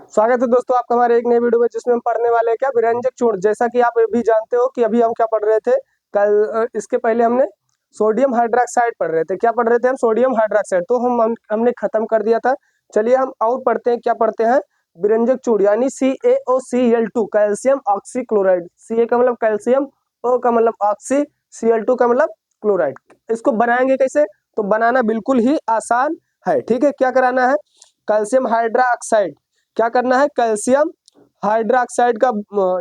स्वागत है दोस्तों आपका हमारे एक नए वीडियो में, जिसमें हम पढ़ने वाले हैं क्या, विरंजक चूर्ण। जैसा कि आप अभी जानते हो कि अभी हम क्या पढ़ रहे थे कल, इसके पहले हमने सोडियम हाइड्रोक्साइड पढ़ रहे थे। क्या पढ़ रहे थे हम? Sodium hydroxide. तो हमने खत्म कर दिया था। चलिए हम और पढ़ते हैं। क्या पढ़ते हैं? विरंजक चूर्ण यानी CaOCl2, कैल्शियम ऑक्सीक्लोराइड। Ca का मतलब कैल्शियम, O का मतलब ऑक्सी, Cl2 का मतलब क्लोराइड। इसको बनाएंगे कैसे? तो बनाना बिल्कुल ही आसान है। ठीक है, क्या कराना है? Calcium hydroxide. क्या करना है? कैल्शियम हाइड्रोक्साइड का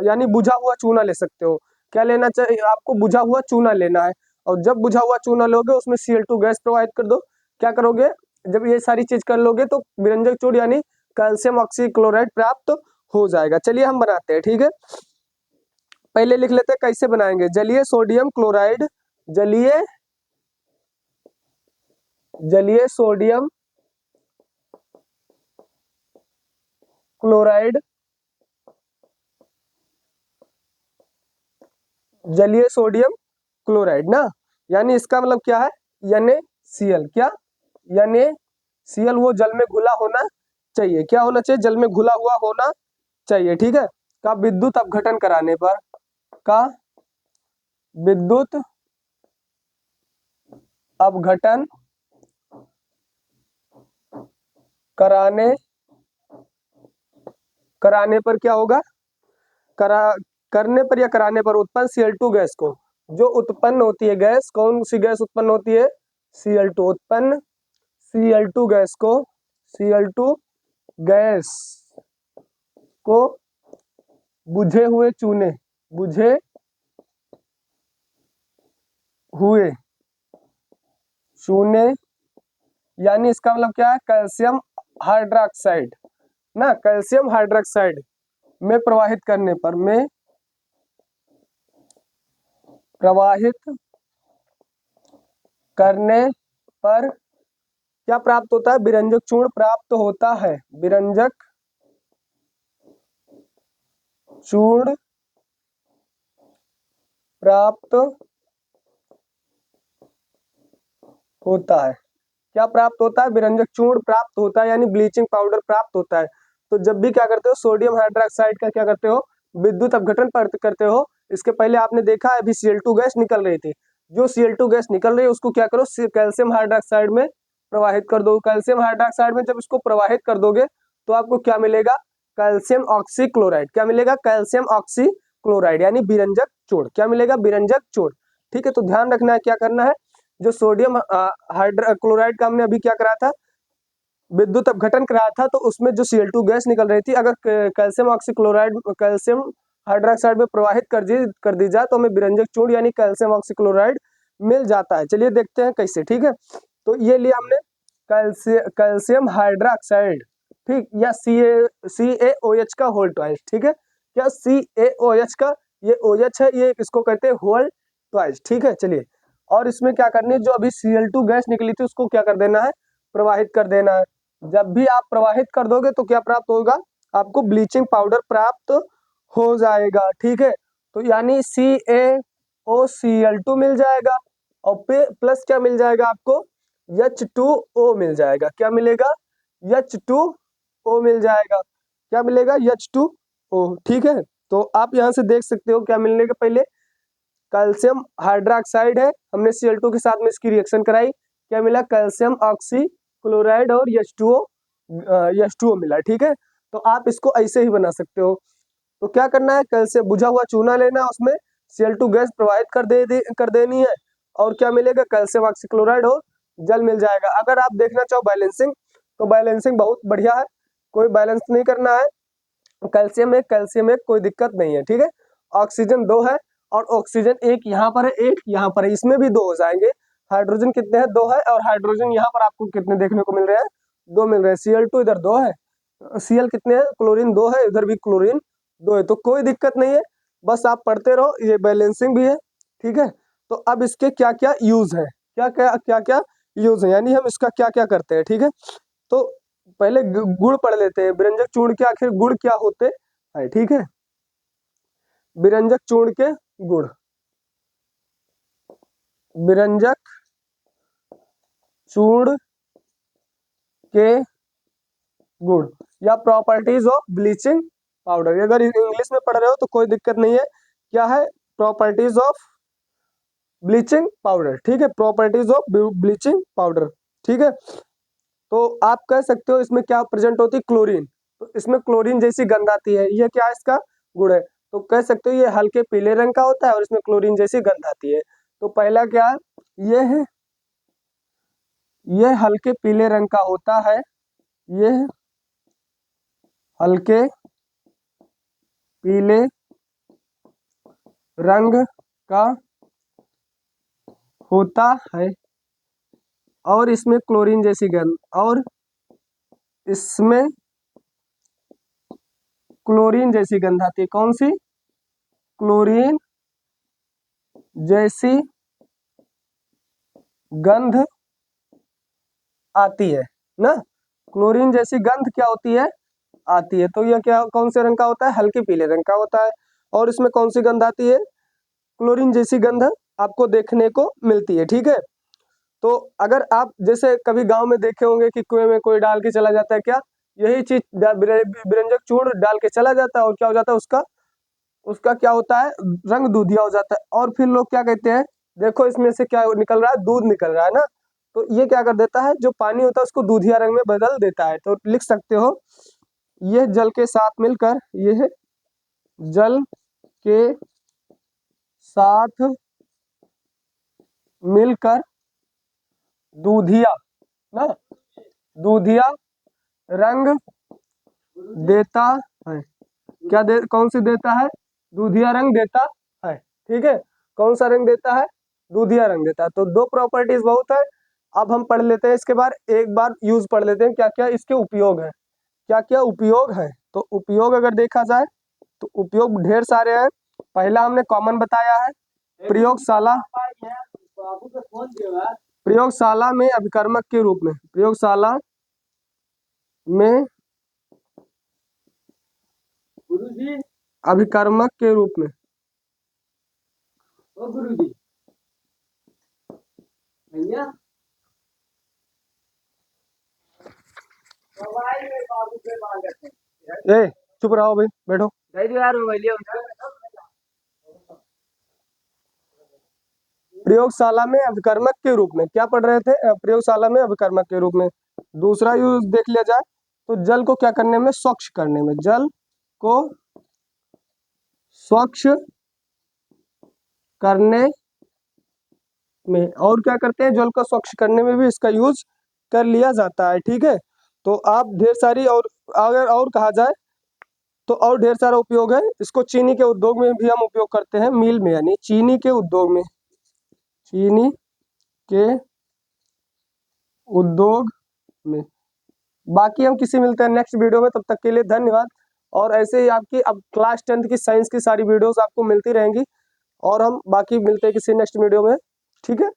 यानी बुझा हुआ चूना ले सकते हो। क्या लेना चाहिए आपको? बुझा हुआ चूना लेना है। और जब बुझा हुआ चूना लोगे उसमें Cl2 गैस प्रोवाइड कर दो। क्या करोगे? जब ये सारी चीज कर लोगे तो विरंजक चूर्ण यानी कैल्शियम ऑक्सीक्लोराइड प्राप्त हो जाएगा। चलिए हम बनाते हैं। ठीक है, पहले लिख लेते हैं कैसे बनाएंगे। जलीय सोडियम क्लोराइड, जलीय जलीय सोडियम क्लोराइड, जलीय सोडियम क्लोराइड ना, यानी इसका मतलब क्या है? NaCl। क्या? NaCl वो जल में घुला होना चाहिए। क्या होना चाहिए? जल में घुला हुआ होना चाहिए। ठीक है, का विद्युत अपघटन कराने पर, का विद्युत अपघटन कराने कराने पर क्या होगा? करा करने पर या कराने पर उत्पन्न Cl2 गैस को, जो उत्पन्न होती है गैस, कौन सी गैस उत्पन्न होती है? Cl2 उत्पन्न, Cl2 गैस को, Cl2 गैस को बुझे हुए चूने, बुझे हुए चूने यानी इसका मतलब क्या है? कैल्शियम हाइड्रोक्साइड ना, कैल्शियम हाइड्रोक्साइड में प्रवाहित करने पर, में प्रवाहित करने पर क्या प्राप्त होता है? विरंजक चूर्ण प्राप्त होता है। विरंजक चूर्ण प्राप्त होता है। क्या प्राप्त होता है? विरंजक चूर्ण प्राप्त होता है, यानी ब्लीचिंग पाउडर प्राप्त होता है। तो जब भी क्या करते हो, सोडियम हाइड्रोक्साइड का क्या करते हो? विद्युत अपघटन करते हो। इसके पहले आपने देखा है अभी Cl2 गैस निकल रही थी। जो Cl2 गैस निकल रही है उसको क्या करो? कैल्शियम हाइड्रोक्साइड में प्रवाहित कर दो। कैल्शियम हाइड्रोक्साइड में जब इसको प्रवाहित कर दोगे तो आपको क्या मिलेगा? Calcium oxychloride. क्या मिलेगा? कैल्शियम ऑक्सीक्लोराइड यानी विरंजक चूर्ण। क्या मिलेगा? विरंजक चूर्ण। ठीक है, तो ध्यान रखना है क्या करना है। जो सोडियम हाइड्रोक्लोराइड का हमने अभी क्या करा था? विद्युत अपघटन कराया था। तो उसमें जो Cl2 गैस निकल रही थी, अगर कैल्शियम ऑक्सीक्लोराइड, कैल्शियम हाइड्रोक्साइड में प्रवाहित कर दी जाए तो हमें विरंजक चूर्ण यानी कैल्शियम ऑक्सीक्लोराइड मिल जाता है। चलिए देखते हैं कैसे। ठीक है, तो ये लिया हमने कैल्शियम हाइड्रोक्साइड, ठीक, या CaOH का होल ट्वाइस। ठीक है, क्या CaOH का, ये OH है, ये इसको कहते हैं होल ट्वाइस। ठीक है, चलिए, और इसमें क्या करनी है? जो अभी Cl2 गैस निकली थी उसको क्या कर देना है? प्रवाहित कर देना है। जब भी आप प्रवाहित कर दोगे तो क्या प्राप्त होगा? आपको ब्लीचिंग पाउडर प्राप्त हो जाएगा। ठीक है, तो यानी CaOCl2 मिल जाएगा, और प्लस क्या मिल जाएगा आपको? H2O मिल जाएगा। क्या मिलेगा? H2O मिल जाएगा। क्या मिलेगा? H2O। ठीक है, तो आप यहाँ से देख सकते हो क्या मिलने के पहले कैल्शियम हाइड्रोक्साइड है, हमने Cl2 के साथ में इसकी रिएक्शन कराई, क्या मिला? कैल्शियम ऑक्सी क्लोराइड और H2O मिला। ठीक है, तो आप इसको ऐसे ही बना सकते हो। तो क्या करना है? कैल्शियम बुझा हुआ चूना लेना है, उसमें Cl2 गैस प्रोवाइड कर देनी है, और क्या मिलेगा? कैल्शियम ऑक्सीक्लोराइड और जल मिल जाएगा। अगर आप देखना चाहो बैलेंसिंग, तो बैलेंसिंग बहुत बढ़िया है, कोई बैलेंस नहीं करना है। कैल्शियम एक कोई दिक्कत नहीं है। ठीक है, ऑक्सीजन 2 है और ऑक्सीजन एक यहाँ पर है, एक यहाँ पर है, इसमें भी 2 हो जाएंगे। हाइड्रोजन कितने हैं? 2 है, और हाइड्रोजन यहाँ पर आपको कितने देखने को मिल रहे हैं? 2 मिल रहे हैं। Cl2 इधर 2 है, Cl कितने हैं? क्लोरीन 2 है, इधर भी क्लोरीन 2 है, तो कोई दिक्कत नहीं है। बस आप पढ़ते रहो, ये बैलेंसिंग भी है। ठीक है, तो अब इसके क्या क्या यूज है, क्या क्या यूज है, यानी हम इसका क्या क्या करते हैं। ठीक है, तो पहले गुण पढ़ लेते हैं। विरंजक चूर्ण के आखिर गुण क्या होते हैं? ठीक है, विरंजक चूर्ण के गुण, विरंजक चूर्ण के गुण या प्रॉपर्टीज ऑफ ब्लीचिंग पाउडर। अगर इंग्लिश में पढ़ रहे हो तो कोई दिक्कत नहीं है, क्या है, प्रॉपर्टीज ऑफ ब्लीचिंग पाउडर, ठीक है, प्रॉपर्टीज ऑफ ब्लीचिंग पाउडर, ठीक है। तो आप कह सकते हो इसमें क्या प्रेजेंट होती है, क्लोरीन, तो इसमें क्लोरीन जैसी गंध आती है, ये क्या है, इसका गुण है। तो कह सकते हो ये हल्के पीले रंग का होता है और इसमें क्लोरीन जैसी गंध आती है। तो पहला क्या है, ये है, ये हल्के पीले रंग का होता है, ये हल्के पीले रंग का होता है और इसमें क्लोरीन जैसी गंध, और इसमें क्लोरीन जैसी गंध आती है। कौन सी, क्लोरीन जैसी गंध आती है ना, क्लोरीन जैसी गंध क्या होती है, आती है। तो यह क्या, कौन से रंग का होता है, हल्के पीले रंग का होता है। और इसमें कौन सी गंध आती है, क्लोरीन जैसी गंध आपको देखने को मिलती है, ठीक है। तो अगर आप जैसे कभी गांव में देखे होंगे कि कुएं में कोई डाल के चला जाता है, क्या यही चीज बिरंजक चूर्ण डाल के चला जाता है और क्या हो जाता है, उसका उसका क्या होता है, रंग दूधिया हो जाता है। और फिर लोग क्या कहते हैं, देखो इसमें से क्या निकल रहा है, दूध निकल रहा है ना, तो ये क्या कर देता है, जो पानी होता है उसको दूधिया रंग में बदल देता है। तो लिख सकते हो, यह जल के साथ मिलकर, यह जल के साथ मिलकर दूधिया ना, दूधिया रंग देता है। क्या दे, कौन सी देता है, दूधिया रंग देता है, ठीक है। कौन सा रंग देता है, दूधिया रंग देता है। तो दो प्रॉपर्टीज बहुत है। अब हम पढ़ लेते हैं इसके बाद, एक बार यूज पढ़ लेते हैं, क्या क्या इसके उपयोग है, क्या क्या उपयोग है। तो उपयोग अगर देखा जाए तो उपयोग ढेर सारे हैं। पहला हमने कॉमन बताया है, प्रयोगशाला, प्रयोगशाला में अभिकर्मक के रूप में, प्रयोगशाला में गुरुजी अभिकर्मक के रूप में, ओ गुरुजी भैया ए चुप रहो भाई, बैठो यार, प्रयोगशाला में अभिकर्मक के रूप में क्या पढ़ रहे थे, प्रयोगशाला में अभिकर्मक के रूप में। दूसरा यूज देख लिया जाए तो जल को क्या करने में, स्वच्छ करने में, जल को स्वच्छ करने में। और क्या करते हैं, जल को स्वच्छ करने में भी इसका यूज कर लिया जाता है, ठीक है। तो आप ढेर सारी, और अगर और कहा जाए तो और ढेर सारा उपयोग है। इसको चीनी के उद्योग में भी हम उपयोग करते हैं, मिल में, यानी चीनी के उद्योग में, चीनी के उद्योग में। बाकी हम किसी मिलते हैं नेक्स्ट वीडियो में, तब तक के लिए धन्यवाद। और ऐसे ही आपकी अब क्लास 10th की साइंस की सारी वीडियोस आपको मिलती रहेंगी, और हम बाकी मिलते हैं किसी नेक्स्ट वीडियो में, ठीक है।